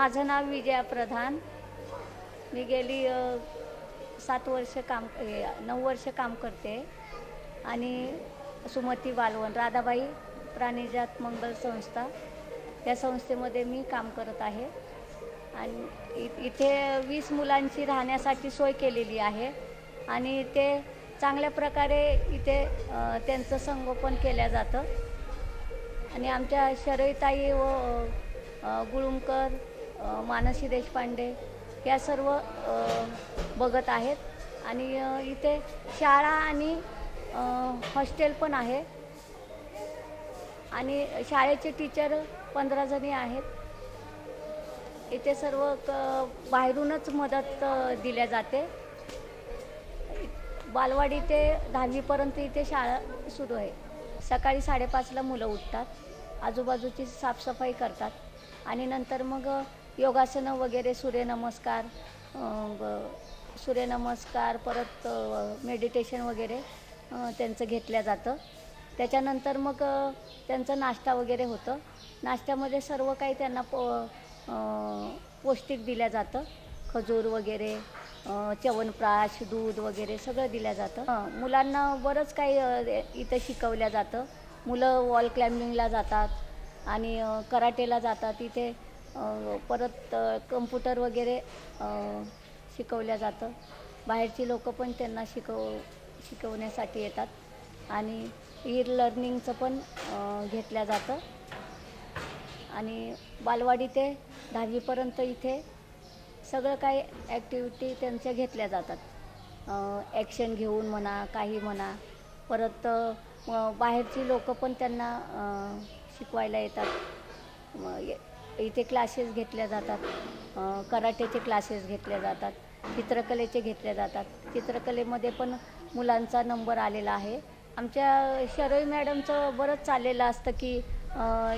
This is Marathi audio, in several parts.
माझं नाव विजया प्रधान. मी गेली 7 वर्ष 9 वर्ष काम करते आणि सुमती बालवन राधाबाई प्राणीजात मंगल संस्था या संस्थेमध्ये मी काम करत आहे. आणि इथे 20 मुलांची राहण्यासाठी सोय केलेली आहे आणि ते चांगल्या प्रकारे इथे त्यांचं संगोपन केलं जातं. आणि आमच्या शरईताई व गुळुमकर, मानसी देशपांडे या सर्व बघत आहेत. आणि इथे शाळा आणि हॉस्टेल पण आहे आणि शाळेचे टीचर 15 जणी आहेत. इथे सर्व बाहेरूनच मदत दिल्या जाते. बालवाडी ते 10वीपर्यंत इथे शाळा सुरू आहे. सकाळी 5:30ला मुलं उठतात, आजूबाजूची साफसफाई करतात आणि नंतर मग योगासनं वगैरे, सूर्यनमस्कार परत मेडिटेशन वगैरे त्यांचं घेतलं जातं. त्याच्यानंतर मग त्यांचं नाश्ता वगैरे होतं. नाश्त्यामध्ये सर्व काही त्यांना पौष्टिक दिलं जातं. खजूर वगैरे, च्यवनप्राश, दूध वगैरे सगळं दिलं जातं. मुलांना बरंच काही इथं शिकवलं जातं. मुलं वॉल क्लाइम्बिंगला जातात आणि कराटेला जातात. इथे परत कम्प्युटर वगैरे शिकवलं जातं. बाहेरची लोकं पण त्यांना शिकवण्यासाठी येतात आणि लर्निंगचं पण घेतलं जातं. आणि बालवाडी ते 10वीपर्यंत इथे सगळं काही ॲक्टिव्हिटी त्यांच्या घेतल्या जातात. ॲक्शन घेऊन म्हणा, काही म्हणा. परत बाहेरची लोकं पण त्यांना शिकवायला येतात. इथे क्लासेस घेतल्या जातात. कराटेचे क्लासेस घेतले जातात, चित्रकलेचे घेतले जातात. चित्रकलेमध्ये पण मुलांचा नंबर आलेला आहे. आमच्या शरई मॅडमचं बरंच चाललेलं असतं की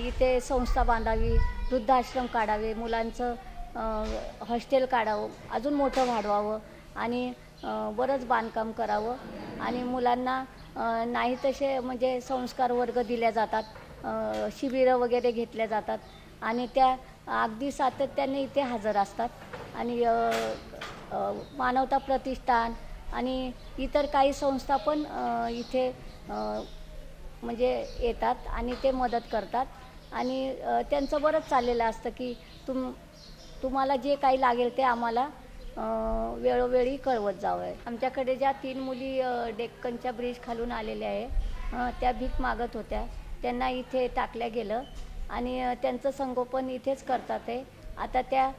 इथे संस्था बांधावी, वृद्धाश्रम काढावे, मुलांचं हॉस्टेल काढावं, अजून मोठं वाढवावं आणि बरंच बांधकाम करावं. आणि मुलांना नाही तसे म्हणजे संस्कार वर्ग दिल्या जातात, शिबिरं वगैरे घेतल्या जातात आणि त्या अगदी सातत्याने इथे हजर असतात. आणि मानवता प्रतिष्ठान आणि इतर काही संस्था पण इथे म्हणजे येतात आणि ते मदत करतात. आणि त्यांचं बरंच चाललेलं असतं की तुम्हाला जे काही लागेल ते आम्हाला वेळोवेळी कळवत जावं. आमच्याकडे ज्या 3 मुली डेक्कनच्या ब्रिज खालून आलेल्या आहे, त्या भीक मागत होत्या. त्यांना इथे टाकल्या गेलं आणि त्यांचं संगोपन इथेच करतात आहे. आता त्या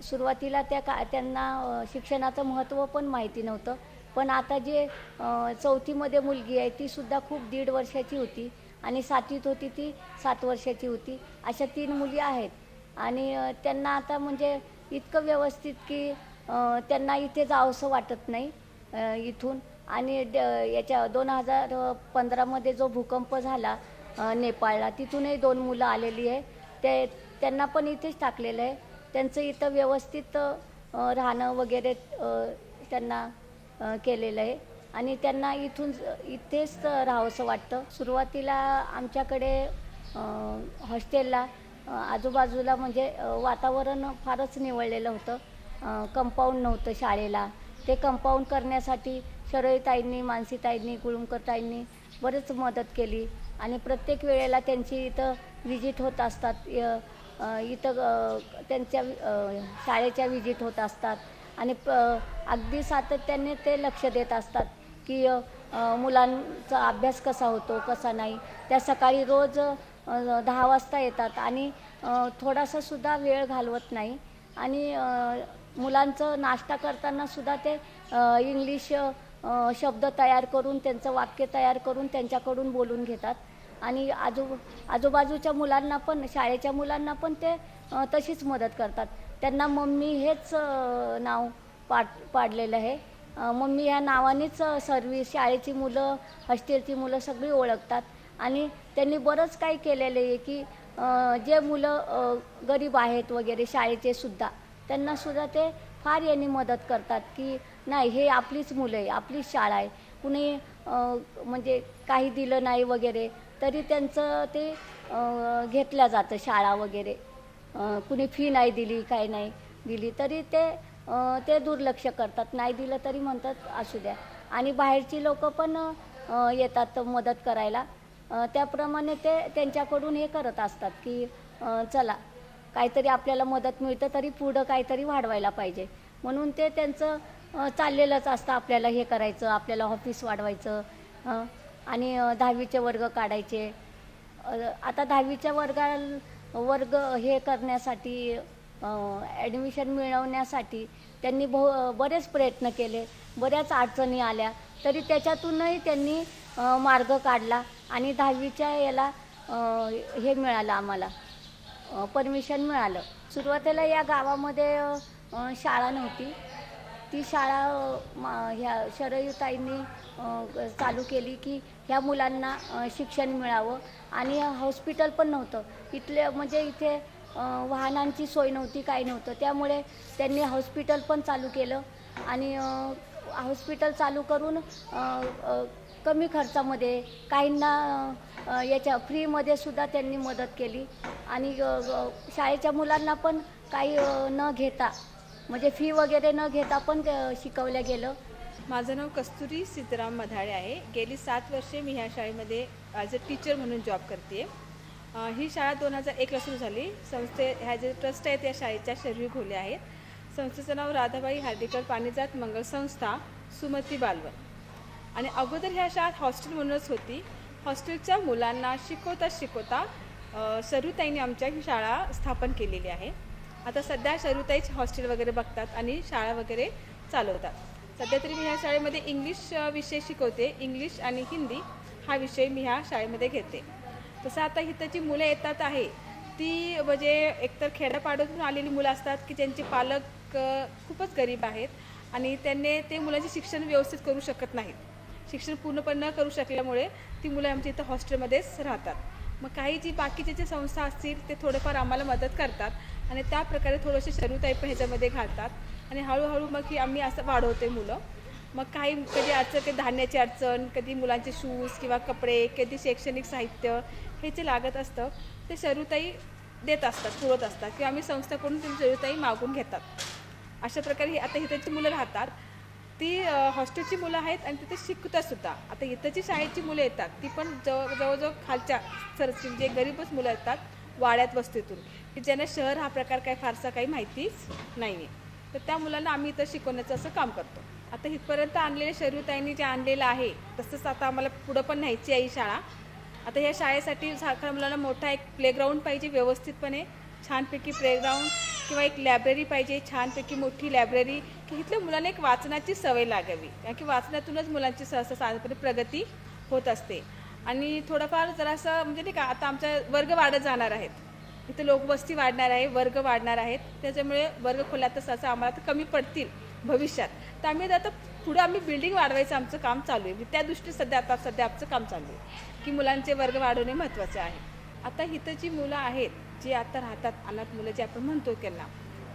सुरुवातीला त्यांना शिक्षणाचं महत्त्व पण माहिती नव्हतं. पण आता जे 4थीमध्ये मुलगी आहे तीसुद्धा खूप 1.5 वर्षाची होती आणि 7वीत होती ती 7 वर्षाची होती. अशा 3 मुली आहेत आणि त्यांना आता म्हणजे इतकं व्यवस्थित की त्यांना इथे जावंसं वाटत नाही इथून. आणि याच्या 2015मध्ये जो भूकंप झाला नेपाळला, तिथूनही 2 मुलं आलेली आहे. त्यांना पण इथेच टाकलेलं आहे. त्यांचं इथं व्यवस्थित राहणं वगैरे त्यांना केलेलं आहे आणि त्यांना इथेच राहावंसं वाटतं. सुरुवातीला आमच्याकडे हॉस्टेलला आजूबाजूला म्हणजे वातावरण फारच निवळलेलं होतं. कंपाऊंड नव्हतं शाळेला. ते कंपाऊंड करण्यासाठी शरईताईंनी, मानसीताईंनी, गुळुमकरताईंनी बरेच मदत केली आणि प्रत्येक वेळेला त्यांची इथं विजिट होत असतात. इथं त्यांच्या शाळेच्या विजिट होत असतात आणि अगदी सातत्याने ते लक्ष देत असतात की मुलांचा अभ्यास कसा होतो, कसा नाही. त्या सकाळी रोज 10 वाजता येतात आणि थोडासासुद्धा वेळ घालवत नाही. आणि मुलांचं नाश्ता करतानासुद्धा ते इंग्लिश शब्द तयार करून, त्यांचं वाक्य तयार करून त्यांच्याकडून बोलून घेतात. आणि आजूबाजूच्या मुलांना पण, शाळेच्या मुलांना पण ते तशीच मदत करतात. त्यांना मम्मी हेच नाव पाडलेलं आहे. मम्मी ह्या नावानेच सर्व्हिस, शाळेची मुलं, हॉस्टेलची मुलं सगळी ओळखतात. आणि त्यांनी बरंच काही केलेलं आहे की जे मुलं गरीब आहेत वगैरे शाळेचे सुद्धा, त्यांनासुद्धा ते फार यांनी मदत करतात की नाही, हे आपलीच मुलं आहे, आपलीच शाळा आहे. कुणी म्हणजे काही दिलं नाही वगैरे तरी त्यांचं ते घेतलं जातं शाळा वगैरे. कुणी फी नाही दिली, काय नाही दिली तरी ते दुर्लक्ष करतात. नाही दिलं तरी म्हणतात असू द्या. आणि बाहेरची लोकं पण येतात मदत करायला. त्याप्रमाणे ते त्यांच्याकडून हे करत असतात की चला काहीतरी आपल्याला मदत मिळतं तरी पुढं काहीतरी वाढवायला पाहिजे, म्हणून ते त्यांचं चाललेलंच असतं. आपल्याला हे करायचं, आपल्याला ऑफिस वाढवायचं, आणि 10वीचे वर्ग काढायचे. आता 10वीच्या वर्ग हे करण्यासाठी, ॲडमिशन मिळवण्यासाठी त्यांनी बरेच प्रयत्न केले, बऱ्याच अडचणी आल्या, तरी त्याच्यातूनही त्यांनी मार्ग काढला आणि 10वीच्या याला हे मिळालं आम्हाला, परमिशन मिळालं. सुरुवातीला या गावामध्ये शाळा नव्हती. ती शाळा ह्या शरयूताईंनी चालू केली की ह्या मुलांना शिक्षण मिळावं. आणि हॉस्पिटल पण नव्हतं इथले, म्हणजे इथे वाहनांची सोय नव्हती, काही नव्हतं. त्यामुळे त्यांनी हॉस्पिटल पण चालू केलं आणि हॉस्पिटल चालू करून कमी खर्चामध्ये काहींना याच्या फ्रीमध्ये सुद्धा त्यांनी मदत केली. आणि शाळेच्या मुलांना पण काही न घेता, म्हणजे फी वगैरे न घेता पण शिकवलं गेलं. माझं नाव कस्तुरी सीताराम मधाळे आहे. गेली 7 वर्षे मी ह्या शाळेमध्ये ॲज अ टीचर म्हणून जॉब करते. ही शाळा 2001ला सुरू झाली. ह्या जे ट्रस्ट आहेत या शाळेच्या शरयू घोले आहेत. संस्थेचं नाव राधाबाई हार्डीकर पाणीजात मंगल संस्था सुमती बालवण. आणि अगोदर ह्या शाळेत हॉस्टेल म्हणूनच होती. हॉस्टेलच्या मुलांना शिकवता शरयूताईंनी आमच्या ही शाळा स्थापन केलेली आहे. आता सध्या शरयूताईच हॉस्टेल वगैरे बघतात आणि शाळा वगैरे चालवतात. सध्या तरी मी ह्या शाळेमध्ये इंग्लिश विषय शिकवते. इंग्लिश आणि हिंदी हा विषय मी ह्या शाळेमध्ये घेते. तसं आता इथं जी मुलं येतात आहे ती म्हणजे एकतर खेड्यापाड्यातून आलेली मुलं असतात की ज्यांचे पालक खूपच गरीब आहेत आणि त्यांनी ते मुलांचे शिक्षण व्यवस्थित करू शकत नाहीत. शिक्षण पूर्णपणे न करू शकल्यामुळे ती मुलं आमच्या इथं हॉस्टेलमध्येच राहतात. मग काही जी बाकीचे जे संस्था असतील ते थोडेफार आम्हाला मदत करतात आणि त्या प्रकारे थोडेसे शरयूताई पण ह्याच्यामध्ये घालतात आणि हळूहळू मग ही आम्ही असं वाढवते मुलं. मग काही कधी अडचण, कधी धान्याची अडचण, कधी मुलांचे शूज किंवा कपडे, कधी शैक्षणिक साहित्य हे जे लागत असतं ते शरयूताई देत असतात, पुरवत असतात किंवा आम्ही संस्थेकडून ती शरयूताई मागून घेतात. अशा प्रकारे आता इथंची मुलं राहतात. ती हॉस्टेलची मुलं आहेत आणि तिथे शिकतातसुद्धा. आता इथंची शाळेची मुलं येतात ती पण जवळजवळ खालच्या सरची जे गरीबच मुलं येतात वाड्यात वस्तीतून, की ज्यांना शहर हा प्रकार काही फारसा काही माहितीच नाही आहे. तर त्या मुलांना आम्ही इथं शिकवण्याचं असं काम करतो. आता इथपर्यंत आणलेल्या शरयूताईंनी जे आणलेलं आहे तसंच आता आम्हाला पुढं पण न्यायची आहे ही शाळा. आता ह्या शाळेसाठी सारख्या मुलांना मोठा एक प्लेग्राऊंड पाहिजे, व्यवस्थितपणे छानपैकी प्लेग्राऊंड किंवा एक लायब्ररी पाहिजे, छानपैकी मोठी लायब्ररी, की इथल्या मुलांना एक वाचनाची सवय लागावी. कारण की वाचनातूनच मुलांची सहसा साधारणपणे प्रगती होत असते. आणि थोडंफार जरासं म्हणजे नाही का, आता आमच्या वर्ग वाढत जाणार आहेत, इथं लोकवस्ती वाढणार आहे, वर्ग वाढणार आहेत, त्याच्यामुळे वर्ग खोल्या तर सहसा आम्हाला तर कमी पडतील भविष्यात. तर आम्ही आता पुढे आम्ही बिल्डिंग वाढवायचं आमचं काम चालू आहे. त्या दृष्टीने सध्या आमचं काम चालू आहे की मुलांचे वर्ग वाढवणे महत्त्वाचे आहे. आता इथं जी मुलं आहेत जे आता राहतात, अनाथ मुलं जे आपण म्हणतो त्यांना,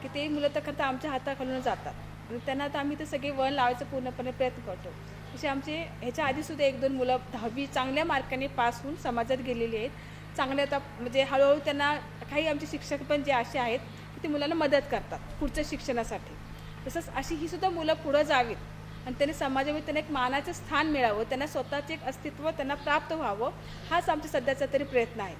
की ते मुलं तर करता आमच्या हाताखालून जातात आणि त्यांना आता आम्ही ते सगळे वळण लावायचा पूर्णपणे प्रयत्न करतो. असे आमचे ह्याच्या आधीसुद्धा 1-2 मुलं 10वी चांगल्या मार्काने पास होऊन समाजात गेलेली आहेत. चांगले आता म्हणजे हळूहळू त्यांना काही आमचे शिक्षक पण जे असे आहेत की ते मुलांना मदत करतात पुढच्या शिक्षणासाठी. तसंच अशी ही सुद्धा मुलं पुढं जावीत आणि त्यांनी समाजामध्ये त्यांना एक मानाचं स्थान मिळावं, त्यांना स्वतःचे एक अस्तित्व त्यांना प्राप्त व्हावं, हाच आमचा सध्याचा तरी प्रयत्न आहे.